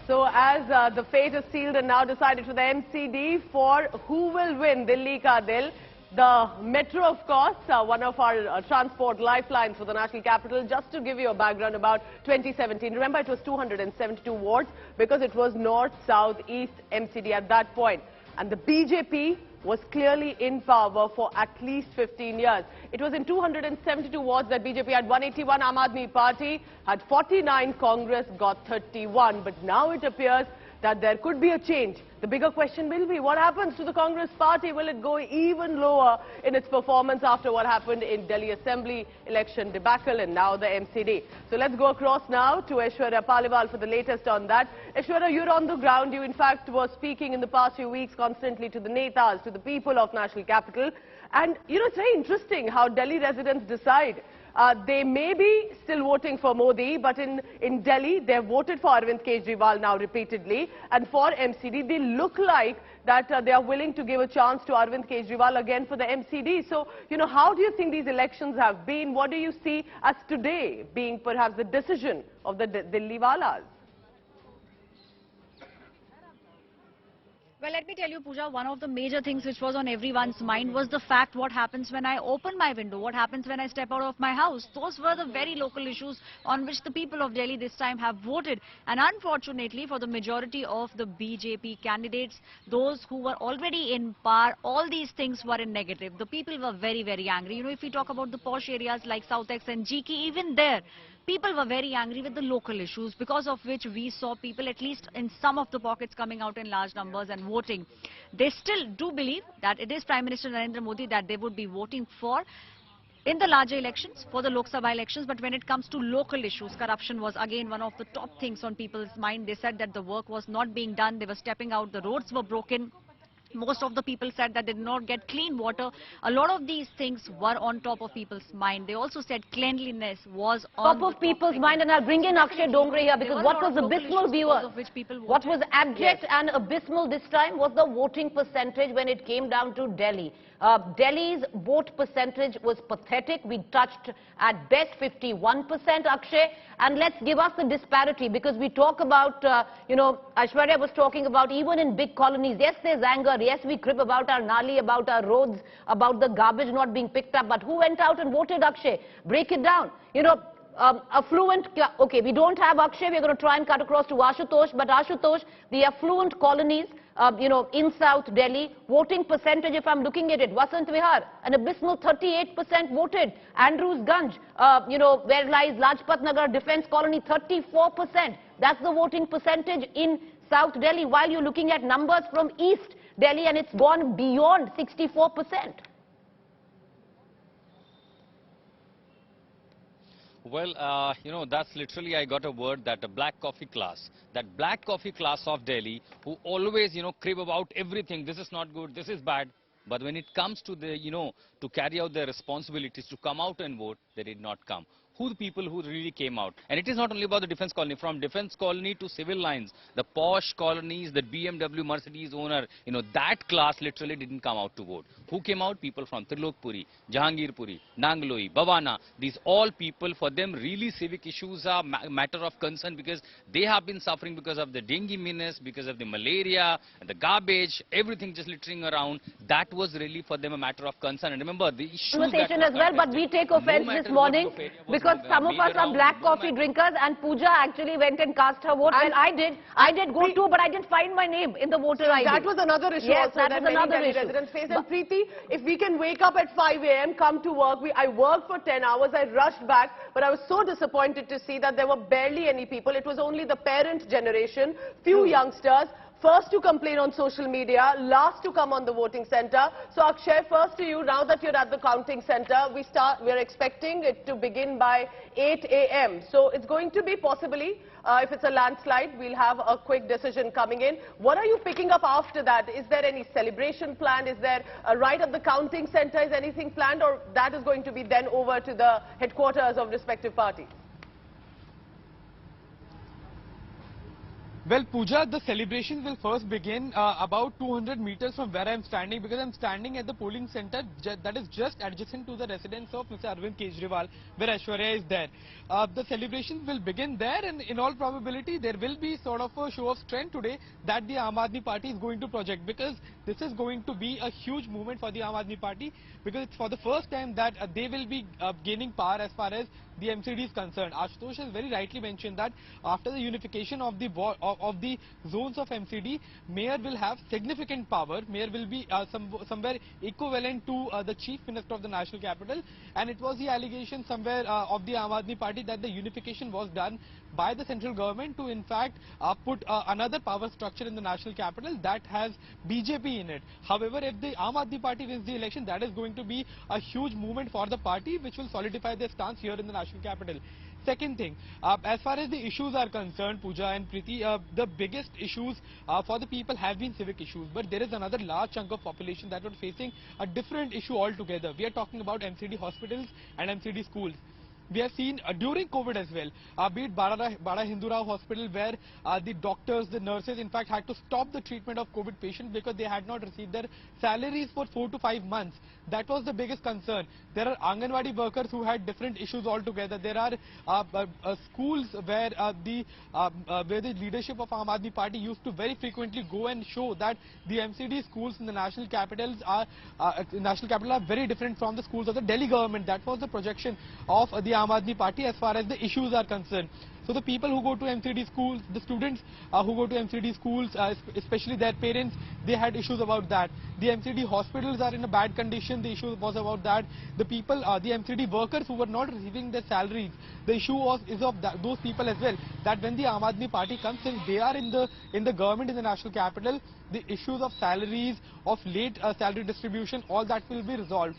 So as the fate is sealed and now decided for the MCD for who will win Delhi Ka Dil. The metro, of course, one of our transport lifelines for the national capital. Just to give you a background about 2017, remember it was 272 wards because it was north, south, east MCD at that point. And the BJP was clearly in power for at least 15 years. It was in 272 wards that BJP had 181, Aam Aadmi Party had 49, Congress got 31. But now it appears that there could be a change. The bigger question will be, what happens to the Congress party? Will it go even lower in its performance after what happened in Delhi Assembly election debacle and now the MCD? So let's go across now to Aishwarya Paliwal for the latest on that. Aishwarya, you're on the ground. You in fact were speaking in the past few weeks constantly to the netas, to the people of national capital. And you know, it's very interesting how Delhi residents decide. They may be still voting for Modi, but in Delhi, they have voted for Arvind Kejriwal now repeatedly. And for MCD, they look like that they are willing to give a chance to Arvind Kejriwal again for the MCD. So, you know, how do you think these elections have been? What do you see as today being perhaps the decision of the Delhi Walas? Well, let me tell you, Pooja, one of the major things which was on everyone's mind was the fact what happens when I open my window, what happens when I step out of my house. Those were the very local issues on which the people of Delhi this time have voted. And unfortunately, for the majority of the BJP candidates, those who were already in power, all these things were in negative. The people were very, very angry. You know, if we talk about the posh areas like South X and GK, even there, people were very angry with the local issues, because of which we saw people, at least in some of the pockets, coming out in large numbers and voting. They still do believe that it is Prime Minister Narendra Modi that they would be voting for in the larger elections, for the Lok Sabha elections. But when it comes to local issues, corruption was again one of the top things on people's mind. They said that the work was not being done. They were stepping out. The roads were broken. Most of the people said that they did not get clean water. A lot of these things were on top of people's mind. They also said cleanliness was on top of people's mind. And I'll bring in Akshay Dongre here, because what was abysmal, viewers, what was abject and abysmal this time was the voting percentage when it came down to Delhi. Delhi's vote percentage was pathetic. We touched at best 51%, Akshay. And let's give us the disparity, because we talk about, you know, Aishwarya was talking about even in big colonies. Yes, there's anger. Yes, we crib about our nali, about our roads, about the garbage not being picked up. But who went out and voted, Akshay? Break it down. You know, affluent, okay, we don't have Akshay. We're going to try and cut across to Ashutosh. But Ashutosh, the affluent colonies, you know, in South Delhi, voting percentage, if I'm looking at it, Vasant Vihar, an abysmal 38% voted. Andrews Ganj, you know, where lies Lajpat Nagar Defence Colony, 34%. That's the voting percentage in South Delhi, while you're looking at numbers from East Delhi, and it's gone beyond 64%. Well, you know, that's literally, I got a word, that a black coffee class. That black coffee class of Delhi, who always, you know, crib about everything. This is not good, this is bad. But when it comes to the, you know, to carry out their responsibilities, to come out and vote, they did not come. Who the people who really came out? And it is not only about the defense colony. From defense colony to civil lines, the posh colonies, the BMW Mercedes owner, you know, that class literally didn't come out to vote. Who came out? People from Trilokpuri, Jahangirpuri, Nangloi, Bhavana. These all people, for them really civic issues are matter of concern, because they have been suffering because of the dengue menace, because of the malaria, and the garbage, everything just littering around. That was really for them a matter of concern. And remember, the issue conversation as well, but we take offense this morning, because some of us are black coffee drinkers, and Pooja actually went and cast her vote. And I did go too, but I didn't find my name in the voter ID. That was another issue yes, also that many Delhi residents face. And Preeti, if we can wake up at 5 a.m., come to work, I worked for 10 hours, I rushed back, but I was so disappointed to see that there were barely any people. It was only the parent generation, few youngsters. First to complain on social media, last to come on the voting center. So Akshay, first to you, now that you're at the counting center, we're expecting it to begin by 8 a.m. So it's going to be possibly, if it's a landslide, we'll have a quick decision coming in. What are you picking up after that? Is there any celebration planned? Is there right at the counting center, is anything planned, or that is going to be then over to the headquarters of respective parties? Well, Pooja, the celebrations will first begin about 200 meters from where I am standing, because I am standing at the polling center that is just adjacent to the residence of Mr. Arvind Kejriwal, where Aishwarya is there. The celebrations will begin there, and in all probability there will be sort of a show of strength today that the Aam Aadmi Party is going to project, because this is going to be a huge movement for the Aam Aadmi Party, because it's for the first time that they will be gaining power as far as the MCD is concerned. Ashutosh has very rightly mentioned that after the unification of the zones of MCD, Mayor will have significant power. Mayor will be somewhere equivalent to the Chief Minister of the National Capital, and it was the allegation somewhere of the Aam Aadmi Party that the unification was done by the central government to in fact put another power structure in the National Capital that has BJP in it. However, if the Aam Aadmi Party wins the election, that is going to be a huge movement for the party, which will solidify their stance here in the National Capital. Second thing, as far as the issues are concerned, Pooja and Preeti, the biggest issues for the people have been civic issues, but there is another large chunk of population that was facing a different issue altogether. We are talking about MCD hospitals and MCD schools. We have seen during COVID as well, be it Bada Hindu Rao Hospital, where the doctors, the nurses in fact had to stop the treatment of COVID patients because they had not received their salaries for 4 to 5 months. That was the biggest concern. There are Anganwadi workers who had different issues altogether. There are schools where the leadership of Aam Aadmi Party used to very frequently go and show that the MCD schools in the national capital are very different from the schools of the Delhi government. That was the projection of the Aam Aadmi Party as far as the issues are concerned. So the people who go to MCD schools, the students who go to MCD schools, especially their parents, they had issues about that. The MCD hospitals are in a bad condition. The issue was about that. The people, the MCD workers who were not receiving their salaries, the issue is of those people as well. That when the Aam Aadmi Party comes in, they are in the government in the national capital. The issues of salaries, of late salary distribution, all that will be resolved.